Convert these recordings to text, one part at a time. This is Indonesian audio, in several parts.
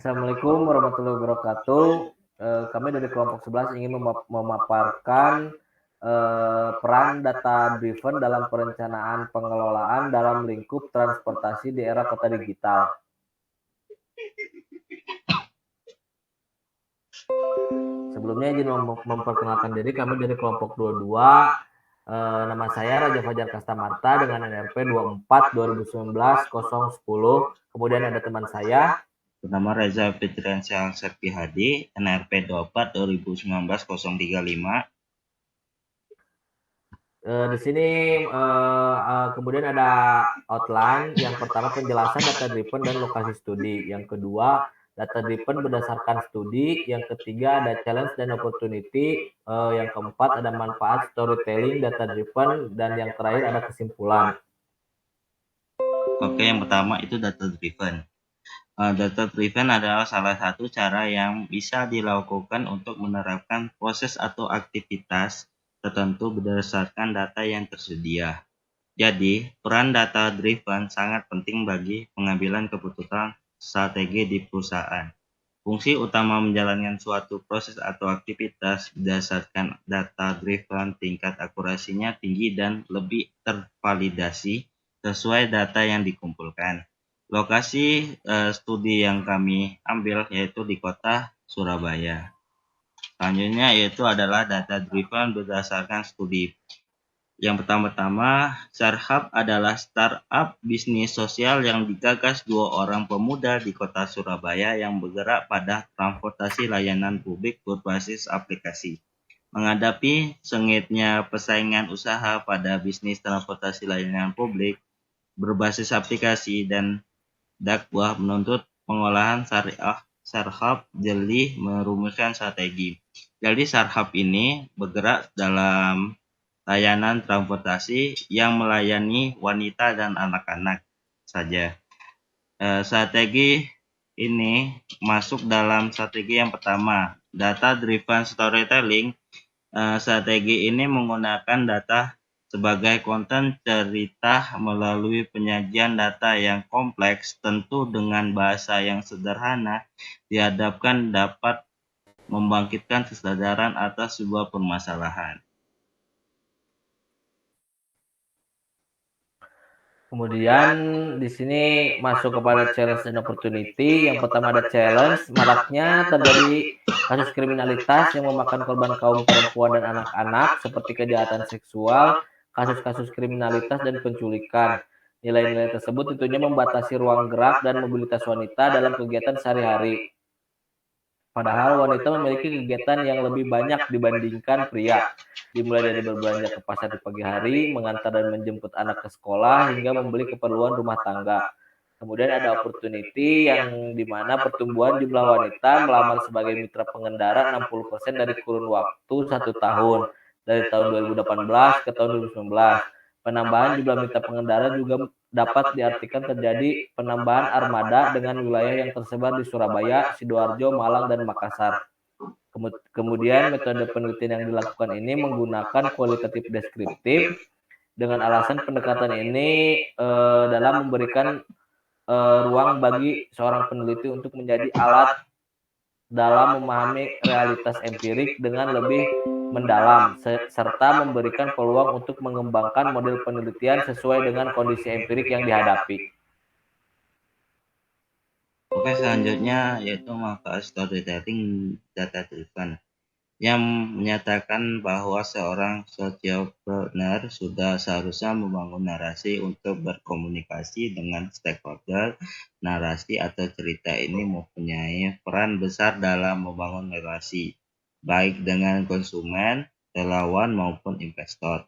Assalamualaikum warahmatullahi wabarakatuh. Kami dari kelompok 11 ingin memaparkan peran data driven dalam perencanaan pengelolaan dalam lingkup transportasi di era kota digital. Sebelumnya izin memperkenalkan diri, kami dari kelompok 22. Nama saya Raja Fajar Kastamarta dengan NRP 24 2019 010. Kemudian ada teman saya. Bernama Reza Fitriansyah Serpi Hadi, NRP 24 2019 035. Di sini kemudian ada outline. Yang pertama penjelasan data driven dan lokasi studi. Yang kedua data driven berdasarkan studi. Yang ketiga ada challenge dan opportunity. Yang keempat ada manfaat storytelling data driven, dan yang terakhir ada kesimpulan. Oke, yang pertama itu data driven. Data driven adalah salah satu cara yang bisa dilakukan untuk menerapkan proses atau aktivitas tertentu berdasarkan data yang tersedia. Jadi, peran data driven sangat penting bagi pengambilan keputusan strategi di perusahaan. Fungsi utama menjalankan suatu proses atau aktivitas berdasarkan data driven tingkat akurasinya tinggi dan lebih tervalidasi sesuai data yang dikumpulkan. Lokasi studi yang kami ambil yaitu di kota Surabaya. Selanjutnya yaitu adalah data driven berdasarkan studi. Yang pertama-tama, Starhub adalah startup bisnis sosial yang digagas dua orang pemuda di kota Surabaya yang bergerak pada transportasi layanan publik berbasis aplikasi. Menghadapi sengitnya persaingan usaha pada bisnis transportasi layanan publik berbasis aplikasi dan dakwah menuntut pengolahan syariah, Starhub jeli merumuskan strategi. Jadi Starhub ini bergerak dalam layanan transportasi yang melayani wanita dan anak-anak saja. Strategi ini masuk dalam strategi yang pertama, data driven storytelling. Strategi ini menggunakan data sebagai konten cerita melalui penyajian data yang kompleks, tentu dengan bahasa yang sederhana, dihadapkan dapat membangkitkan kesadaran atas sebuah permasalahan. Kemudian di sini masuk kepada challenge dan opportunity. Yang pertama ada challenge, maraknya terjadi kasus kriminalitas yang memakan korban kaum perempuan dan anak-anak seperti kejahatan seksual, kasus-kasus kriminalitas dan penculikan. Nilai-nilai tersebut tentunya membatasi ruang gerak dan mobilitas wanita dalam kegiatan sehari-hari. Padahal wanita memiliki kegiatan yang lebih banyak dibandingkan pria, dimulai dari berbelanja ke pasar di pagi hari, mengantar dan menjemput anak ke sekolah, hingga membeli keperluan rumah tangga. Kemudian ada opportunity yang dimana pertumbuhan jumlah wanita melamar sebagai mitra pengendara 60% dari kurun waktu 1 tahun, dari tahun 2018 ke tahun 2019. Penambahan jumlah mitra pengendara juga dapat diartikan terjadi penambahan armada dengan wilayah yang tersebar di Surabaya, Sidoarjo, Malang, dan Makassar. Kemudian metode penelitian yang dilakukan ini menggunakan kualitatif deskriptif dengan alasan pendekatan ini dalam memberikan ruang bagi seorang peneliti untuk menjadi alat dalam memahami realitas empirik dengan lebih mendalam, serta memberikan peluang untuk mengembangkan model penelitian sesuai dengan kondisi empirik yang dihadapi. Oke, selanjutnya yaitu manfaat storytelling data driven yang menyatakan bahwa seorang sociopreneur sudah seharusnya membangun narasi untuk berkomunikasi dengan stakeholder. Narasi atau cerita ini mempunyai peran besar dalam membangun relasi, baik dengan konsumen, relawan maupun investor.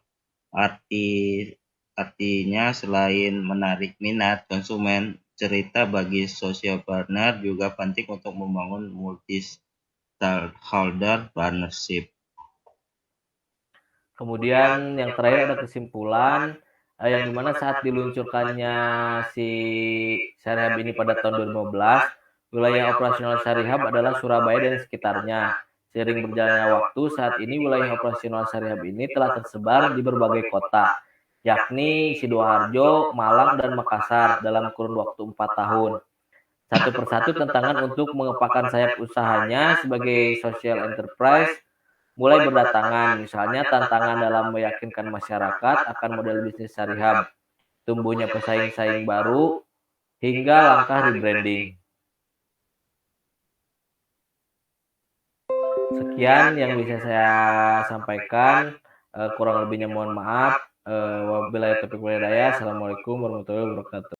Artinya selain menarik minat konsumen, cerita bagi sociopreneur juga penting untuk membangun multi-stakeholder partnership. Kemudian yang terakhir ada kesimpulan, yang dimana saat diluncurkannya si Syarihab ini pada tahun 2015, wilayah operasional Syarihab adalah Surabaya dan sekitarnya. Seiring berjalannya waktu, saat ini wilayah operasional Syarihab ini telah tersebar di berbagai kota, yakni Sidoarjo, Malang, dan Makassar dalam kurun waktu 4 tahun. satu persatu tantangan untuk mengepakkan sayap usahanya sebagai social enterprise mulai berdatangan, misalnya tantangan dalam meyakinkan masyarakat akan model bisnis syariah, tumbuhnya pesaing-saing baru, hingga langkah rebranding. Sekian yang bisa saya sampaikan, kurang lebihnya mohon maaf. Wabillahi taufiq wal hidayah. Assalamualaikum warahmatullahi wabarakatuh.